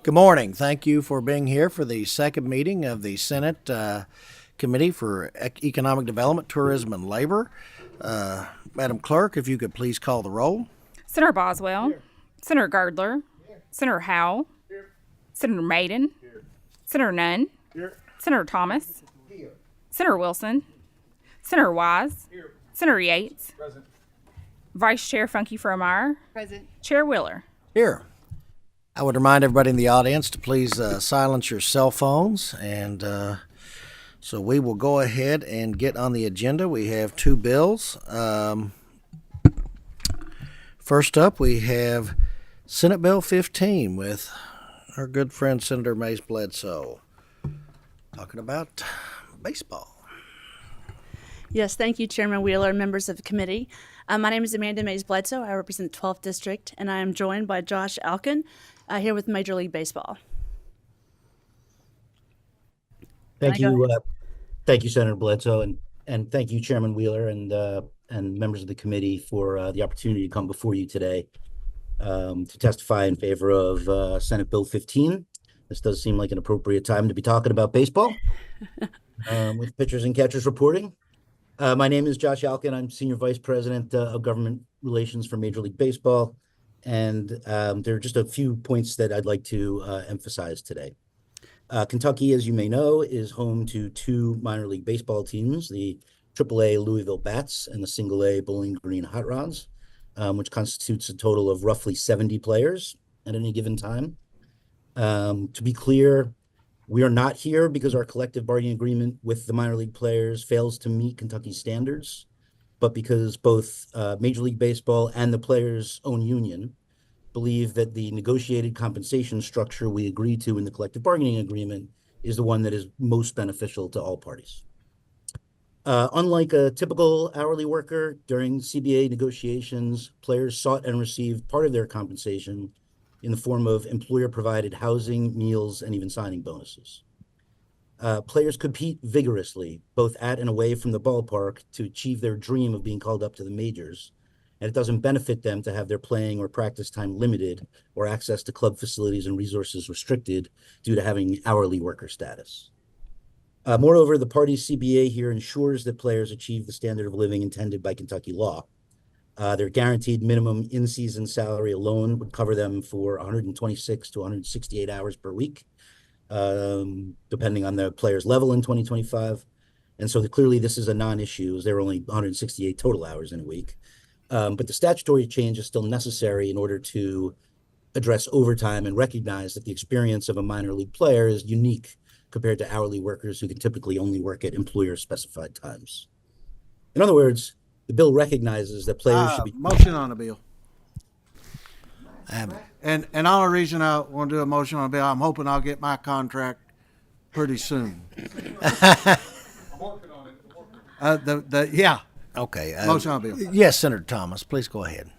Good morning. Thank you for being here for the second meeting of the Senate Committee for Economic Development, Tourism, and Labor. Madam Clerk, if you could please call the roll. Senator Boswell. Here. Senator Girdler. Here. Senator Howell. Here. Senator Maiden. Here. Senator Nunn. Here. Senator Thomas. Here. Senator Wilson. Senator Wise. Here. Senator Yates. Present. Vice Chair Funky Fromeyer. Present. Chair Wheeler. Here. I would remind everybody in the audience to please silence your cell phones. And so we will go ahead and get on the agenda. We have two bills. First up, we have Senate Bill 15 with our good friend Senator Mays Bledsoe talking about baseball. Yes, thank you, Chairman Wheeler and members of the committee. My name is Amanda Mays Bledsoe. I represent the 12th District, and I am joined by Josh Alkin here with Major League Baseball. Thank you, Senator Bledsoe, and thank you, Chairman Wheeler, and members of the committee for the opportunity to come before you today to testify in favor of Senate Bill 15. This does seem like an appropriate time to be talking about baseball with pitchers and catchers reporting. My name is Josh Alkin. I'm Senior Vice President of Government Relations for Major League Baseball, and there are just a few points that I'd like to emphasize today. Kentucky, as you may know, is home to two minor league baseball teams, the AAA Louisville Bats and the Single A Bowling Green Hot Rods, which constitutes a total of roughly 70 players at any given time. To be clear, we are not here because our collective bargaining agreement with the minor league players fails to meet Kentucky standards, but because both Major League Baseball and the players' own union believe that the negotiated compensation structure we agreed to in the collective bargaining agreement is the one that is most beneficial to all parties. Unlike a typical hourly worker, during CBA negotiations, players sought and received part of their compensation in the form of employer-provided housing, meals, and even signing bonuses. Players compete vigorously, both at and away from the ballpark, to achieve their dream of being called up to the majors, and it doesn't benefit them to have their playing or practice time limited or access to club facilities and resources restricted due to having hourly worker status. Moreover, the party's CBA here ensures that players achieve the standard of living intended by Kentucky law. Their guaranteed minimum in-season salary alone would cover them for 126 to 168 hours per week, depending on the player's level in 2025. And so clearly this is a non-issue, as there are only 168 total hours in a week. But the statutory change is still necessary in order to address overtime and recognize that the experience of a minor league player is unique compared to hourly workers who can typically only work at employer-specified times. In other words, the bill recognizes that players should be... Motion on the bill. And the only reason I want to do a motion on the bill, I'm hoping I'll get my contract pretty soon. I'm working on it. Yeah. Okay. Motion on the bill. Yes, Senator Thomas, please go ahead.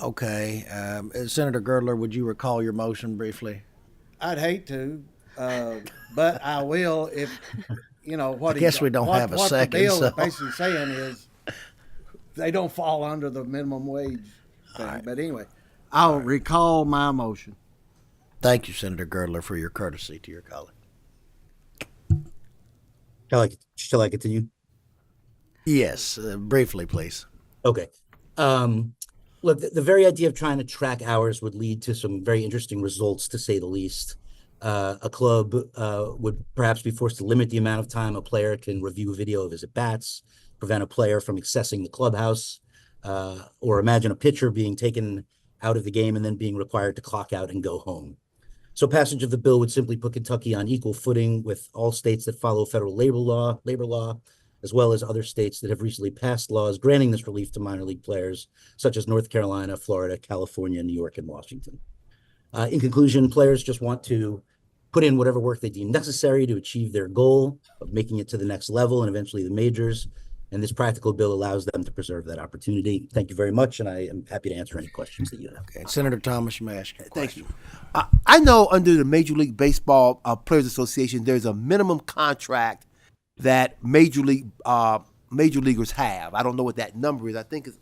Okay. Senator Girdler, would you recall your motion briefly? I'd hate to, but I will if, what I guess we don't have a second. The bill so. is basically saying is they don't fall under the minimum wage thing. Right. But anyway, I'll recall my motion. Thank you, Senator Girdler, for your courtesy to your colleague. Shall I continue? Yes, briefly, please. Okay. Look, the very idea of trying to track hours would lead to some very interesting results, to say the least. A club would perhaps be forced to limit the amount of time a player can review a video of his at-bats, prevent a player from accessing the clubhouse, or imagine a pitcher being taken out of the game and then being required to clock out and go home. So passage of the bill would simply put Kentucky on equal footing with all states that follow federal labor law, as well as other states that have recently passed laws granting this relief to minor league players, such as North Carolina, Florida, California, New York, and Washington. In conclusion, players just want to put in whatever work they deem necessary to achieve their goal of making it to the next level and eventually the majors. And this practical bill allows them to preserve that opportunity. Thank you very much, and I am happy to answer any questions that you have. Okay, Senator Thomas, you may ask your question. Thank you. I know under the Major League Baseball Players Association, there's a minimum contract that major leaguers have. I don't know what that number is. I think it's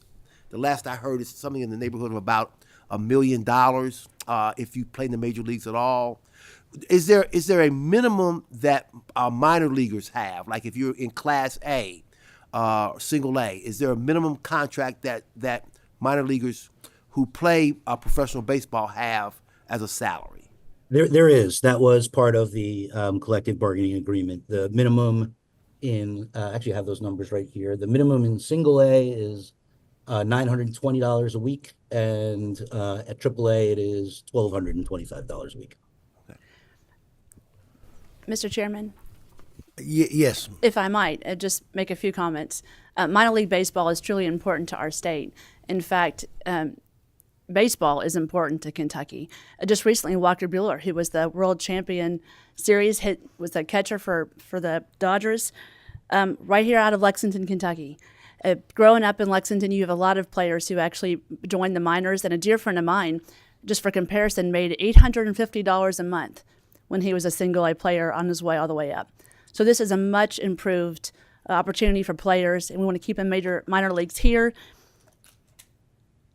The last I heard is something in the neighborhood of about $1 million if you play in the major leagues at all. Is there a minimum that minor leaguers have? Like if you're in Class A, Single A, is there a minimum contract that minor leaguers who play professional baseball have as a salary? There is. That was part of the collective bargaining agreement. The minimum in actually I have those numbers right here. The minimum in Single A is $920 a week, and at AAA it is $1,225 a week. Mr. Chairman, Yes, if I might, just make a few comments. Minor league baseball is truly important to our state. In fact, baseball is important to Kentucky. Just recently, Walker Buehler, who was the world champion series, was the catcher for the Dodgers, right here out of Lexington, Kentucky. Growing up in Lexington, you have a lot of players who actually joined the minors, and a dear friend of mine, just for comparison, made $850 a month when he was a Single A player on his way all the way up. So this is a much improved opportunity for players, and we want to keep in minor leagues here,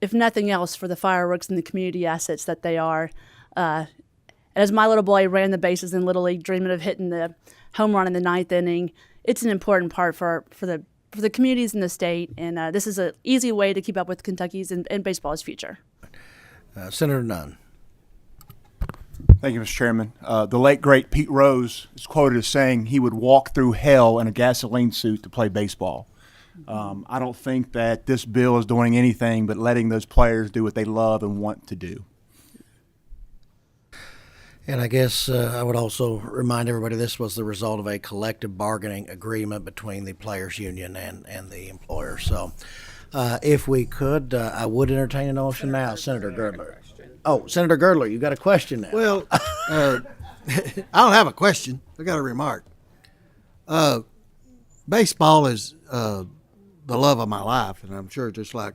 if nothing else, for the fireworks and the community assets that they are. As my little boy ran the bases in Little League, dreaming of hitting the home run in the ninth inning, it's an important part for the communities in the state, and this is an easy way to keep up with Kentucky's and baseball's future. Senator Nunn. Thank you, Mr. Chairman. The late, great Pete Rose is quoted as saying he would walk through hell in a gasoline suit to play baseball. I don't think that this bill is doing anything but letting those players do what they love and want to do. And I guess I would also remind everybody this was the result of a collective bargaining agreement between the players' union and the employer. So if we could, I would entertain a motion now. Senator Girdler. Oh, Senator Girdler, you got a question now. Well, I don't have a question. I got a remark. Baseball is the love of my life, and I'm sure just like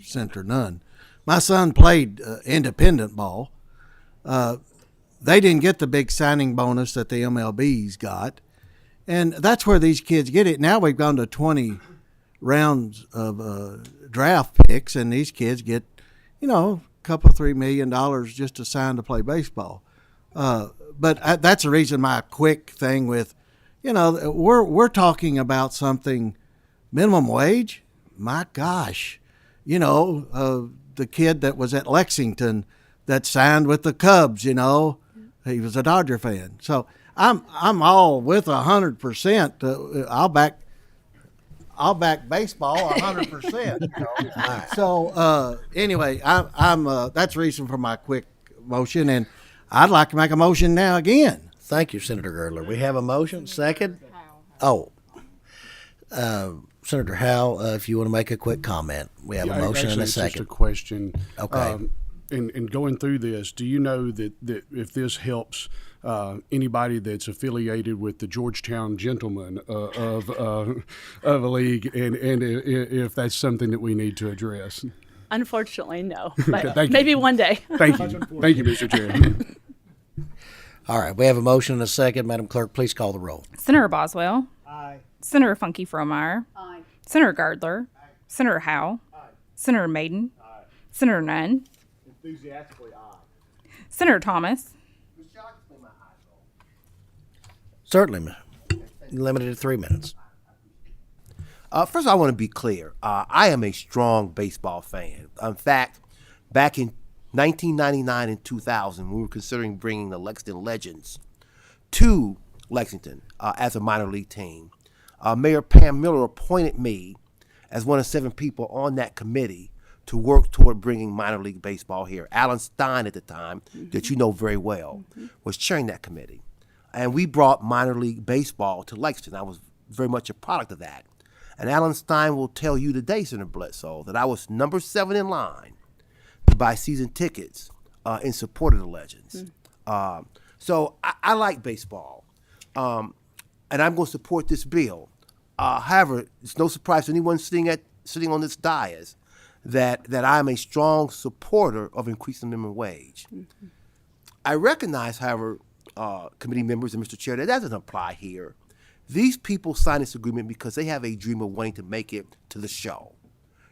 Senator Nunn. My son played independent ball. They didn't get the big signing bonus that the MLB's got, and that's where these kids get it. Now we've gone to 20 rounds of draft picks, and these kids get, couple $3 million just to sign to play baseball. But that's the reason my quick thing with, we're talking about something minimum wage. My gosh, the kid that was at Lexington that signed with the Cubs, he was a Dodger fan. So I'm all with 100%. I'll back baseball 100%. So anyway, I'm that's the reason for my quick motion, and I'd like to make a motion now again. Thank you, Senator Girdler. We have a motion. Second? Oh. Senator Howell, if you want to make a quick comment. We have a motion and a It's second. just a question. Okay. In going through this, do you know that if this helps anybody that's affiliated with the Georgetown Gentlemen of a league, and if that's something that we need to address? Unfortunately, no. But thank you. maybe one day. Thank you. Thank you, Mr. Chairman. All right. We have a motion and a second. Madam Clerk, please call the roll. Senator Boswell. Aye. Senator Funky Fromeyer. Aye. Senator Gardler. Aye. Senator Howe. Aye. Senator Maiden. Aye. Senator Nunn. Enthusiastically aye. Senator Thomas. Certainly. Limited to 3 minutes. First, I want to be clear. I am a strong baseball fan. In fact, back in 1999 and 2000, we were considering bringing the Lexington Legends to Lexington as a minor league team. Mayor Pam Miller appointed me as one of 7 people on that committee to work toward bringing minor league baseball here. Alan Stein at the time, that you know very well, was chairing that committee. And we brought minor league baseball to Lexington. I was very much a product of that. And Alan Stein will tell you today, Senator Bledsoe, that I was number 7 in line to buy season tickets in support of the Legends. So I like baseball, and I'm going to support this bill. However, it's no surprise to anyone sitting on this dais that I'm a strong supporter of increasing the minimum wage. I recognize, however, committee members and Mr. Chair, that doesn't apply here. These people signed this agreement because they have a dream of wanting to make it to the show.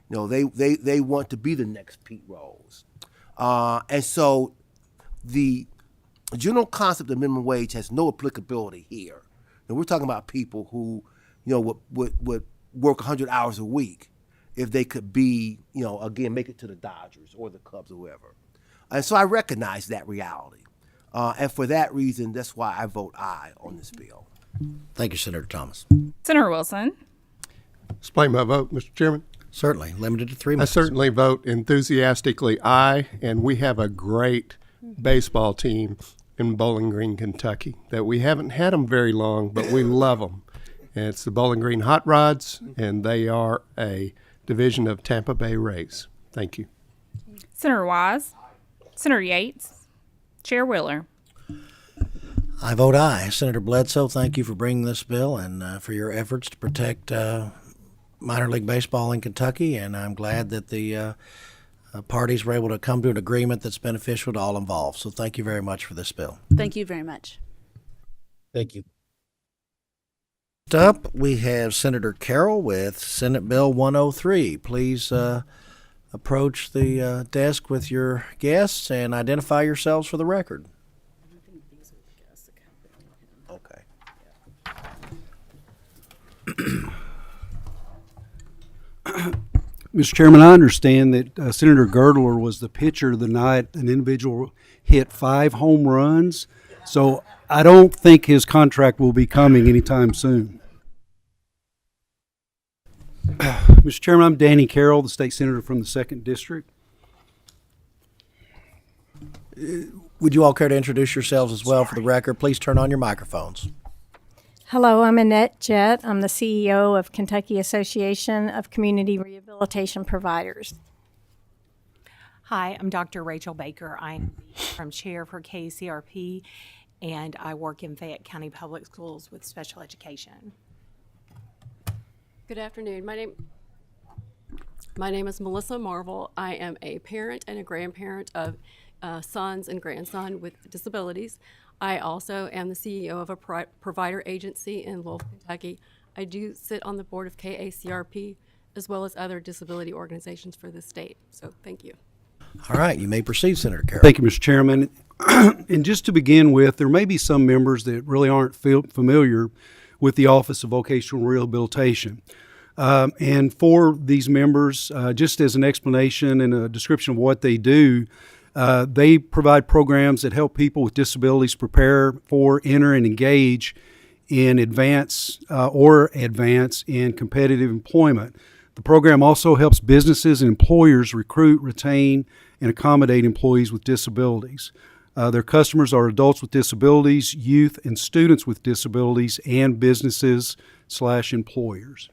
You know, they want to be the next Pete Rose. And so the general concept of minimum wage has no applicability here. And we're talking about people who, you know, would work 100 hours a week if they could be, you know, again, make it to the Dodgers or the Cubs or whoever. And so I recognize that reality. And for that reason, that's why I vote aye on this bill. Thank you, Senator Thomas. Senator Wilson. Explain my vote, Mr. Chairman. Certainly, limited to 3 I minutes. certainly vote enthusiastically aye, and we have a great baseball team in Bowling Green, Kentucky, that we haven't had them very long, but we love them. And it's the Bowling Green Hot Rods, and they are a division of Tampa Bay Rays. Thank you. Senator Wise. Senator Yates. Chair Wheeler. I vote aye. Senator Bledsoe, thank you for bringing this bill and for your efforts to protect minor league baseball in Kentucky. And I'm glad that the parties were able to come to an agreement that's beneficial to all involved. So thank you very much for this bill. Thank you very much. Thank you. Next up, we have Senator Carroll with Senate Bill 103. Please approach the desk with your guests and identify yourselves for the record. Okay. Mr. Chairman, I understand that Senator Girdler was the pitcher the night an individual hit 5 home runs. So I don't think his contract will be coming anytime soon. Mr. Chairman, I'm Danny Carroll, the state senator from the 2nd District. Would you all care to introduce yourselves as well for the record? Please turn on your microphones. Hello, I'm Annette Jett. I'm the CEO of Kentucky Association of Community Rehabilitation Providers. Hi, I'm Dr. Rachel Baker. I'm from chair for KCRP, and I work in Fayette County Public Schools with special education. Good afternoon. My name is Melissa Marvel. I am a parent and a grandparent of sons and grandson with disabilities. I also am the CEO of a provider agency in Louisville, Kentucky. I do sit on the board of KACRP as well as other disability organizations for the state. So thank you. All right, you may proceed, Senator Carroll. Thank you, Mr. Chairman. And just to begin with, there may be some members that really aren't familiar with the Office of Vocational Rehabilitation. And for these members, just as an explanation and a description of what they do, they provide programs that help people with disabilities prepare for, enter, and engage in advance in competitive employment. The program also helps businesses and employers recruit, retain, and accommodate employees with disabilities. Their customers are adults with disabilities, youth and students with disabilities, and businesses/employers.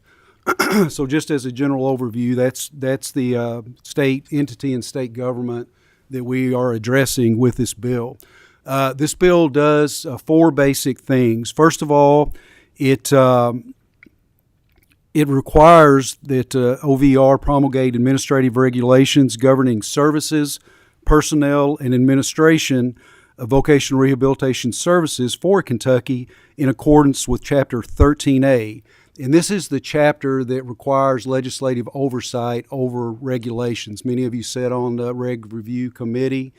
So just as a general overview, that's the state entity and state government that we are addressing with this bill. This bill does 4 basic things. First of all, it requires that OVR promulgate administrative regulations governing services, personnel, and administration of vocational rehabilitation services for Kentucky in accordance with Chapter 13A. And this is the chapter that requires legislative oversight over regulations. Many of you sat on the Reg Review Committee.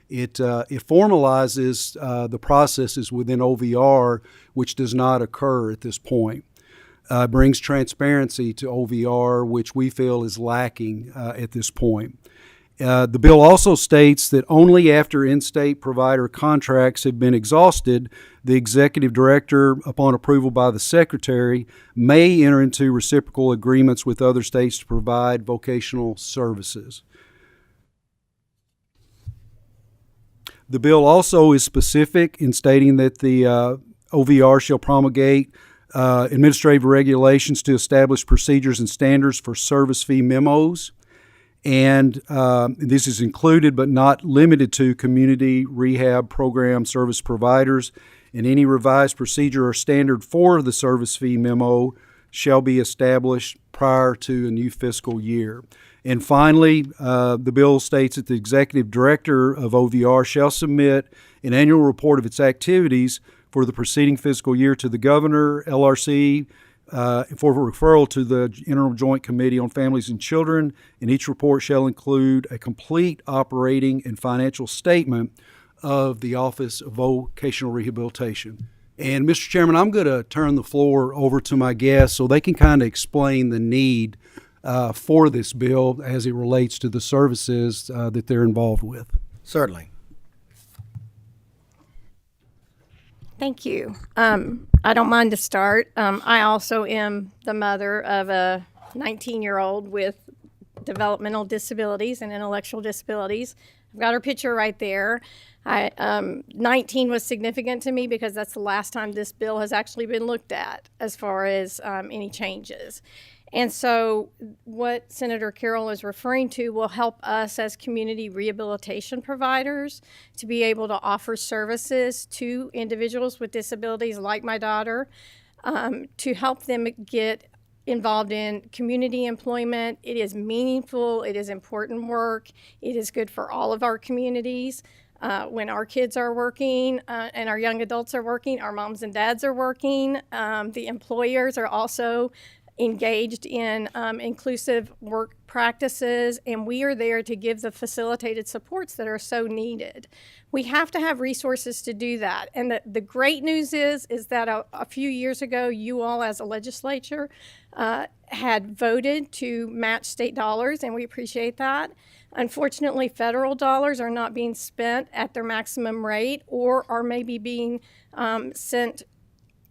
It formalizes the processes within OVR, which does not occur at this point. Brings transparency to OVR, which we feel is lacking at this point. The bill also states that only after in-state provider contracts have been exhausted, the executive director, upon approval by the secretary, may enter into reciprocal agreements with other states to provide vocational services. The bill also is specific in stating that the OVR shall promulgate administrative regulations to establish procedures and standards for service fee memos. And this is included but not limited to community rehab program service providers. And any revised procedure or standard for the service fee memo shall be established prior to a new fiscal year. And finally, the bill states that the executive director of OVR shall submit an annual report of its activities for the preceding fiscal year to the governor, LRC, for referral to the Interim Joint Committee on Families and Children, and each report shall include a complete operating and financial statement of the Office of Vocational Rehabilitation. And Mr. Chairman, I'm going to turn the floor over to my guests so they can kind of explain the need for this bill as it relates to the services that they're involved with. Certainly. Thank you. I don't mind to start. I also am the mother of a 19-year-old with developmental disabilities and intellectual disabilities. I've got her picture right there. 19 was significant to me because that's the last time this bill has actually been looked at as far as any changes. And so what Senator Carroll is referring to will help us as community rehabilitation providers to be able to offer services to individuals with disabilities like my daughter, to help them get involved in community employment. It is meaningful, it is important work, it is good for all of our communities. When our kids are working and our young adults are working, our moms and dads are working, the employers are also engaged in inclusive work practices, and we are there to give the facilitated supports that are so needed. We have to have resources to do that. And the great news is that a few years ago, you all as a legislature had voted to match state dollars, and we appreciate that. Unfortunately, federal dollars are not being spent at their maximum rate or are maybe being sent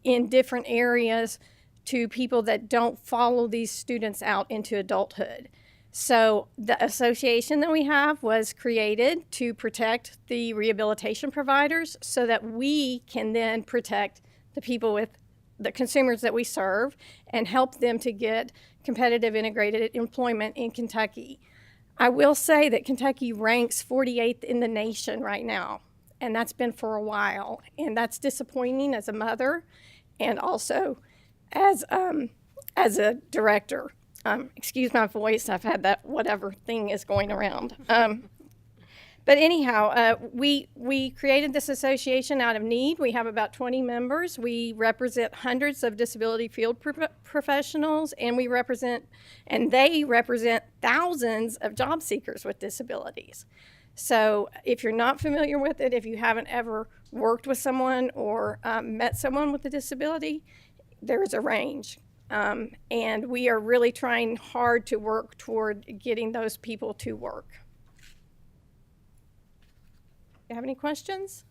in different areas to people that don't follow these students out into adulthood. So the association that we have was created to protect the rehabilitation providers so that we can then protect the people with the consumers that we serve and help them to get competitive integrated employment in Kentucky. I will say that Kentucky ranks 48th in the nation right now, and that's been for a while, and that's disappointing as a mother and also as a director. Excuse my voice, I've had that whatever thing is going around. But anyhow, we created this association out of need. We have about 20 members. We represent hundreds of disability field professionals, and they represent thousands of job seekers with disabilities. So if you're not familiar with it, if you haven't ever worked with someone or met someone with a disability, there's a range. And we are really trying hard to work toward getting those people to work. You have any questions?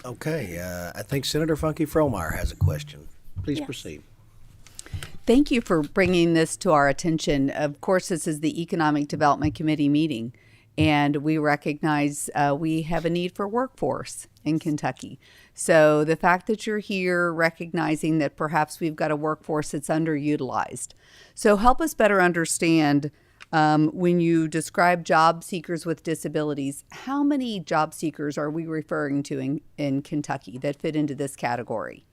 Okay, I think Senator Funky Fromeyer has a question. Please Yes. proceed. Thank you for bringing this to our attention. Of course, this is the Economic Development Committee meeting, and we recognize we have a need for workforce in Kentucky. So the fact that you're here recognizing that perhaps we've got a workforce that's underutilized. So help us better understand when you describe job seekers with disabilities, how many job seekers are we referring to in Kentucky that fit into this category?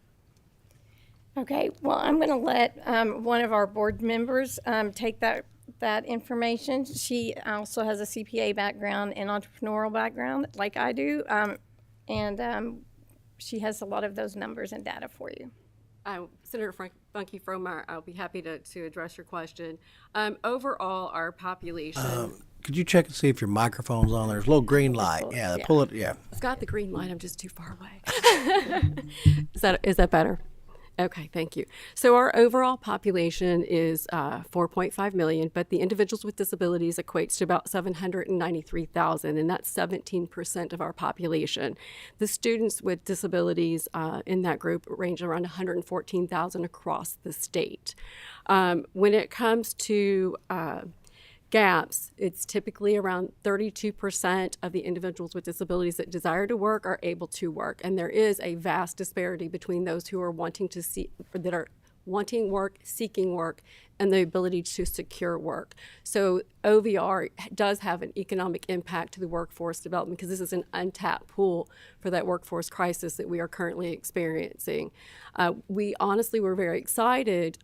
Okay, well, I'm going to let one of our board members take that information. She also has a CPA background and entrepreneurial background like I do, and she has a lot of those numbers and data for you. Senator Funky Fromeyer, I'll be happy to address your question. Overall, our population. Could you check and see if your microphone's on? There's a little green light. Yeah, pull it. Yeah. I've got the green light. I'm just too far away. Is that better? Okay, thank you. So our overall population is 4.5 million, but the individuals with disabilities equates to about 793,000, and that's 17% of our population. The students with disabilities in that group range around 114,000 across the state. When it comes to gaps, it's typically around 32% of the individuals with disabilities that desire to work are able to work. And there is a vast disparity between those who are wanting work, seeking work, and the ability to secure work. So OVR does have an economic impact to the workforce development because this is an untapped pool for that workforce crisis that we are currently experiencing. We honestly were very excited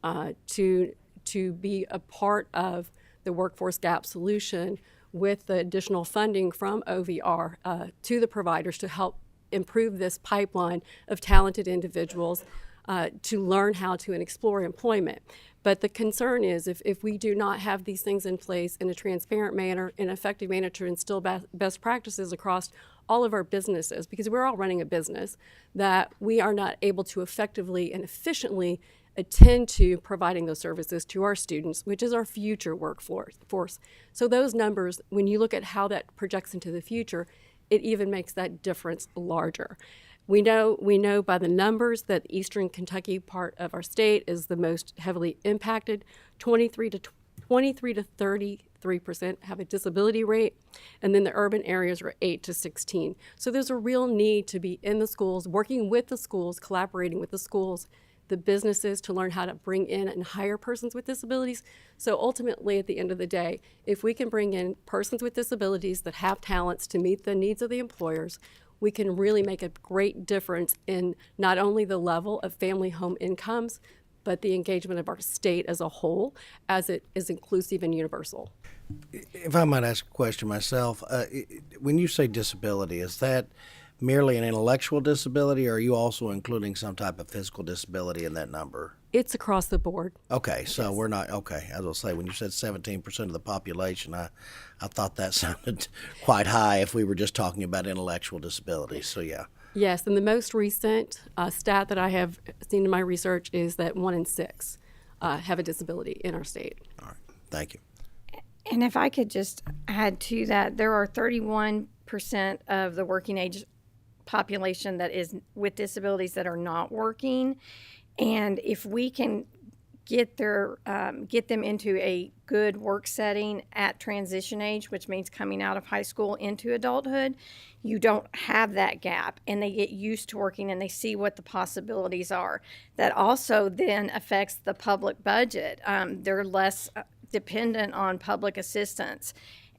to be a part of the workforce gap solution with the additional funding from OVR to the providers to help improve this pipeline of talented individuals to learn how to and explore employment. But the concern is if we do not have these things in place in a transparent manner, in an effective manner to instill best practices across all of our businesses, because we're all running a business, that we are not able to effectively and efficiently attend to providing those services to our students, which is our future workforce. So those numbers, when you look at how that projects into the future, it even makes that difference larger. We know by the numbers that Eastern Kentucky part of our state is the most heavily impacted. 23 to 33% have a disability rate, and then the urban areas are 8 to 16. So there's a real need to be in the schools, working with the schools, collaborating with the schools, the businesses, to learn how to bring in and hire persons with disabilities. So ultimately, at the end of the day, if we can bring in persons with disabilities that have talents to meet the needs of the employers, we can really make a great difference in not only the level of family home incomes, but the engagement of our state as a whole, as it is inclusive and universal. If I might ask a question myself, when you say disability, is that merely an intellectual disability, or are you also including some type of physical disability in that number? It's across the board. Okay, so we're not, okay, as I'll say, when you said 17% of the population, I thought that sounded quite high if we were just talking about intellectual disabilities, so yeah. Yes, and the most recent stat that I have seen in my research is that 1 in 6 have a disability in our state. All right, thank you. And if I could just add to that, there are 31% of the working age population that is with disabilities that are not working. And if we can get them into a good work setting at transition age, which means coming out of high school into adulthood, you don't have that gap, and they get used to working and they see what the possibilities are. That also then affects the public budget. They're less dependent on public assistance,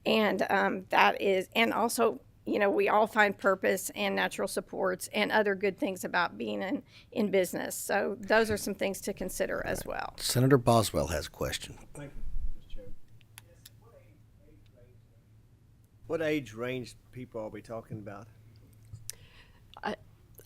and and also, you know, we all find purpose and natural supports and other good things about being in business. So those are some things to consider as well. Senator Boswell has a question. Thank you, Mr. Chairman. What age range people are we talking about?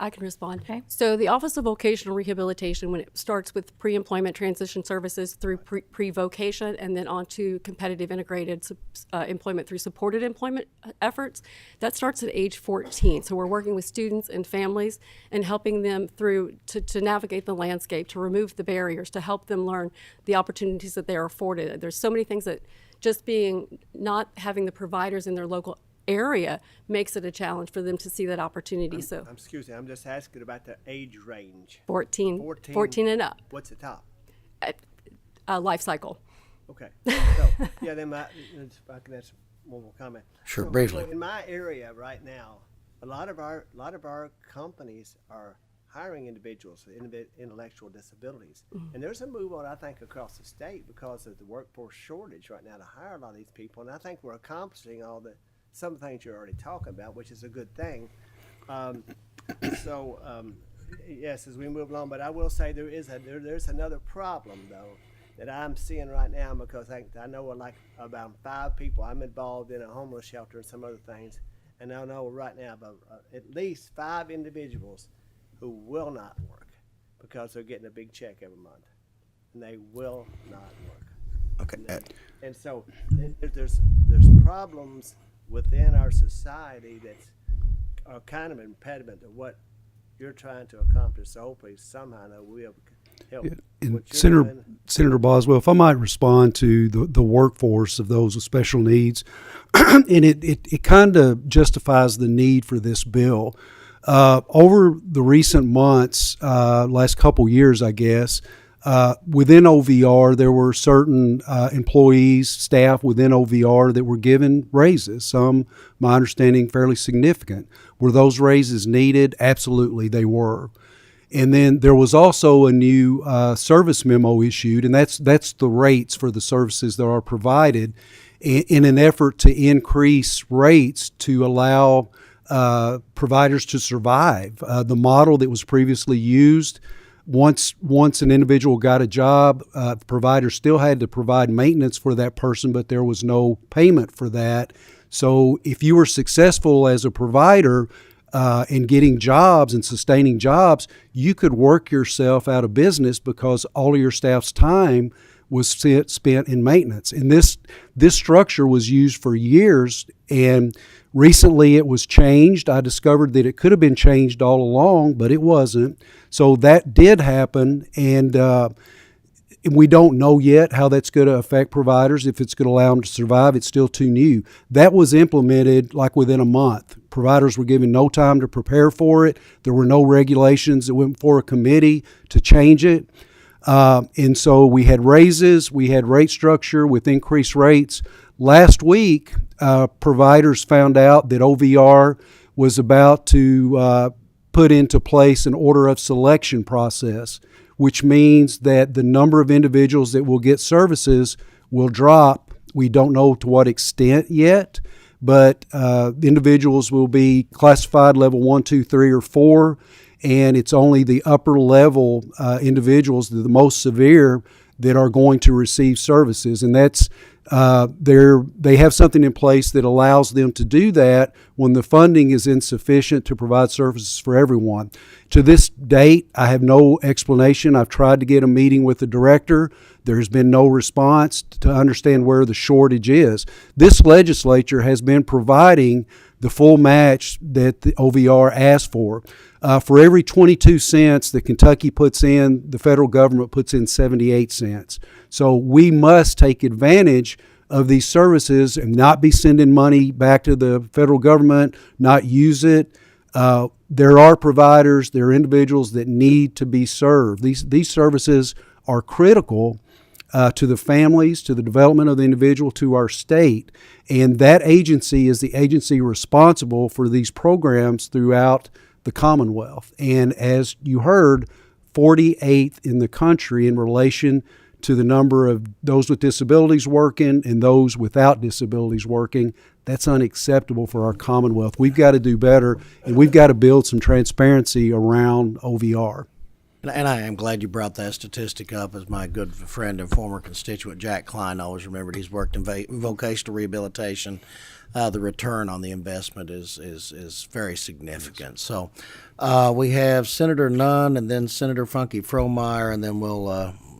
I can respond. Okay. So the Office of Vocational Rehabilitation, when it starts with pre-employment transition services through pre-vocation and then on to competitive integrated employment through supported employment efforts, that starts at age 14. So we're working with students and families and helping them through to navigate the landscape, to remove the barriers, to help them learn the opportunities that they are afforded. There's so many things that just not having the providers in their local area makes it a challenge for them to see that opportunity. Excuse me, I'm just asking about the age range. 14 and up. What's the top? Life cycle. Okay. So, yeah, then I can ask one more comment. Sure, briefly. So in my area right now, a lot of our companies are hiring individuals with intellectual disabilities. Mm-hmm. And there's a move on, I think, across the state because of the workforce shortage right now to hire a lot of these people. And I think we're accomplishing some things you're already talking about, which is a good thing. Yes, as we move along, but I will say there's another problem though that I'm seeing right now, because I know about 5 people. I'm involved in a homeless shelter and some other things, and I know right now about at least 5 individuals who will not work because they're getting a big check every month, and they will not work. Okay. And so there's problems within our society that are kind of impediment to what you're trying to accomplish. So hopefully somehow we'll help. And Senator Boswell, if I might respond to the workforce of those with special needs, and it kind of justifies the need for this bill. Over the recent months, last couple years, I guess, within OVR, there were certain employees, staff within OVR that were given raises, some, my understanding, fairly significant. Were those raises needed? Absolutely, they were. And then there was also a new service memo issued, and that's the rates for the services that are provided in an effort to increase rates to allow providers to survive. The model that was previously used, once an individual got a job, the provider still had to provide maintenance for that person, but there was no payment for that. So if you were successful as a provider, and getting jobs and sustaining jobs, you could work yourself out of business because all of your staff's time was spent in maintenance. And this structure was used for years, and recently it was changed. I discovered that it could have been changed all along, but it wasn't. So that did happen, and we don't know yet how that's going to affect providers, if it's going to allow them to survive. It's still too new. That was implemented like within a month. Providers were given no time to prepare for it. There were no regulations that went before a committee to change it. And so we had raises, we had rate structure with increased rates. Last week, providers found out that OVR was about to put into place an order of selection process, which means that the number of individuals that will get services will drop. We don't know to what extent yet, but individuals will be classified level 1, 2, 3, or 4, and it's only the upper level individuals, the most severe, that are going to receive services. And that's they have something in place that allows them to do that when the funding is insufficient to provide services for everyone. To this date, I have no explanation. I've tried to get a meeting with the director. There's been no response to understand where the shortage is. This legislature has been providing the full match that the OVR asked for. For every 22 cents that Kentucky puts in, the federal government puts in 78 cents. So we must take advantage of these services and not be sending money back to the federal government, not use it. There are providers, there are individuals that need to be served. These services are critical to the families, to the development of the individual, to our state. And that agency is the agency responsible for these programs throughout the Commonwealth. And as you heard, 48th in the country in relation to the number of those with disabilities working and those without disabilities working. That's unacceptable for our Commonwealth. We've got to do better, and we've got to build some transparency around OVR. And I am glad you brought that statistic up, as my good friend and former constituent Jack Klein always remembered. He's worked in vocational rehabilitation. The return on the investment is very significant. So we have Senator Nunn and then Senator Funky Fromeyer, and then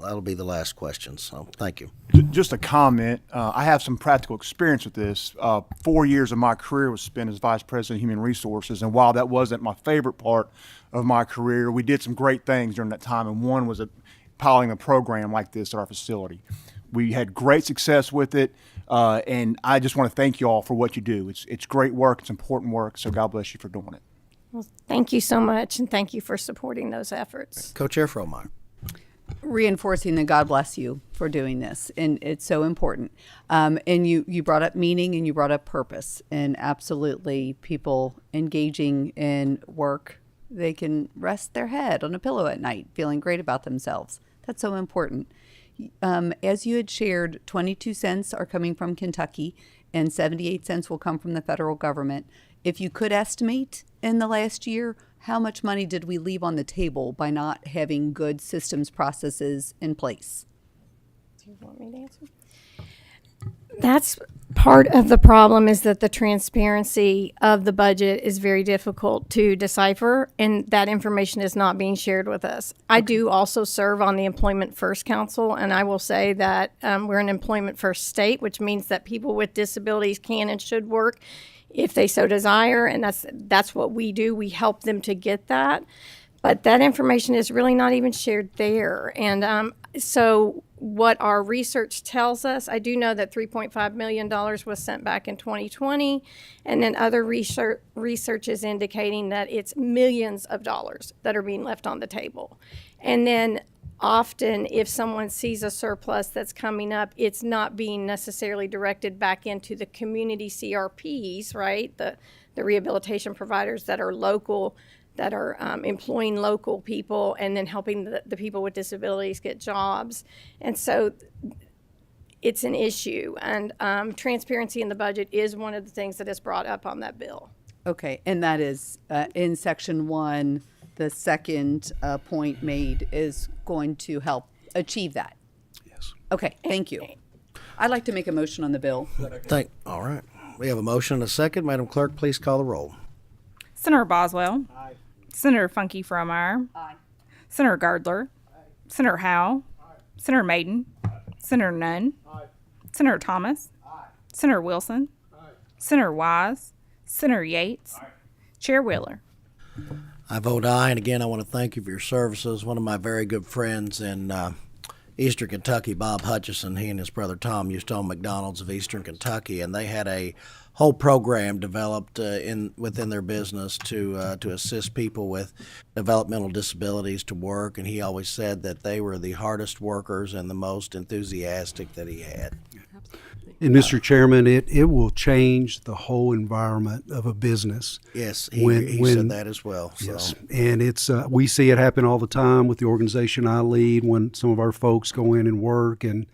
that'll be the last question. So thank you. Just a comment. I have some practical experience with this. 4 years of my career was spent as Vice President of Human Resources, and while that wasn't my favorite part of my career, we did some great things during that time, and one was piloting a program like this at our facility. We had great success with it, and I just want to thank you all for what you do. It's great work. It's important work, so God bless you for doing it. Well, thank you so much, and thank you for supporting those efforts. Co-Chair Fromeyer. Reinforcing that God bless you for doing this, and it's so important. And you brought up meaning and you brought up purpose, and absolutely people engaging in work, they can rest their head on a pillow at night feeling great about themselves. That's so important. As you had shared, 22 cents are coming from Kentucky and 78 cents will come from the federal government. If you could estimate in the last year, how much money did we leave on the table by not having good systems processes in place? Do you want me to answer? That's part of the problem, is that the transparency of the budget is very difficult to decipher, and that information is not being shared with us. I do also serve on the Employment First Council, and I will say that we're an Employment First state, which means that people with disabilities can and should work if they so desire, and that's what we do. We help them to get that, but that information is really not even shared there. And so what our research tells us, I do know that $3.5 million was sent back in 2020, and then other research is indicating that it's millions of dollars that are being left on the table. And then often if someone sees a surplus that's coming up, it's not being necessarily directed back into the community CRPs, right? The rehabilitation providers that are local, that are employing local people and then helping the people with disabilities get jobs. And so it's an issue. And transparency in the budget is one of the things that is brought up on that bill. Okay, and that is in Section 1, the second point made is going to help achieve that. Yes. Okay, thank you. I'd like to make a motion on the bill. All right. We have a motion and a second. Madam Clerk, please call the roll. Senator Boswell. Senator Funky Fromeyer. Senator Gardler. Senator Howe. Senator Maiden. Senator Nunn. Senator Thomas. Senator Wilson. Senator Wise. Senator Yates. Chair Wheeler. I vote aye, and again, I want to thank you for your services. One of my very good friends in Eastern Kentucky, Bob Hutchison, he and his brother Tom used to own McDonald's of Eastern Kentucky, and they had a whole program developed within their business to assist people with developmental disabilities to work. And he always said that they were the hardest workers and the most enthusiastic that he had. And Mr. Chairman, it will change the whole environment of a business. Yes, he said that as well. So. Yes, and it's we see it happen all the time with the organization I lead when some of our folks go in and work, and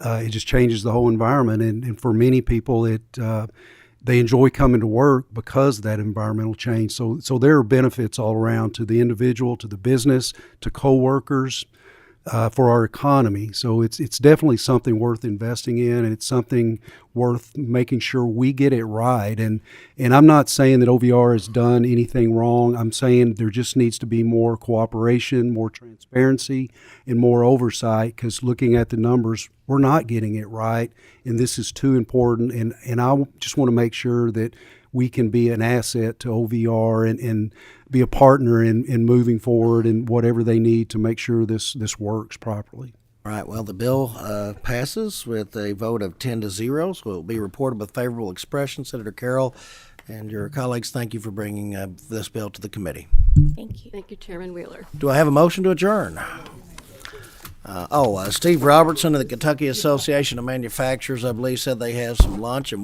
it just changes the whole environment. And for many people, they enjoy coming to work because of that environmental change. So there are benefits all around to the individual, to the business, to coworkers, for our economy. So it's definitely something worth investing in, and it's something worth making sure we get it right. And I'm not saying that OVR has done anything wrong. I'm saying there just needs to be more cooperation, more transparency, and more oversight, because looking at the numbers, we're not getting it right, and this is too important. And I just want to make sure that we can be an asset to OVR and be a partner in moving forward and whatever they need to make sure this works properly. All right, well, the bill passes with a vote of 10-0, so it will be reported with favorable expression. Senator Carroll and your colleagues, thank you for bringing this bill to the committee. Thank you. Thank you, Chairman Wheeler. Do I have a motion to adjourn? Steve Robertson of the Kentucky Association of Manufacturers, I believe, said they have some lunch and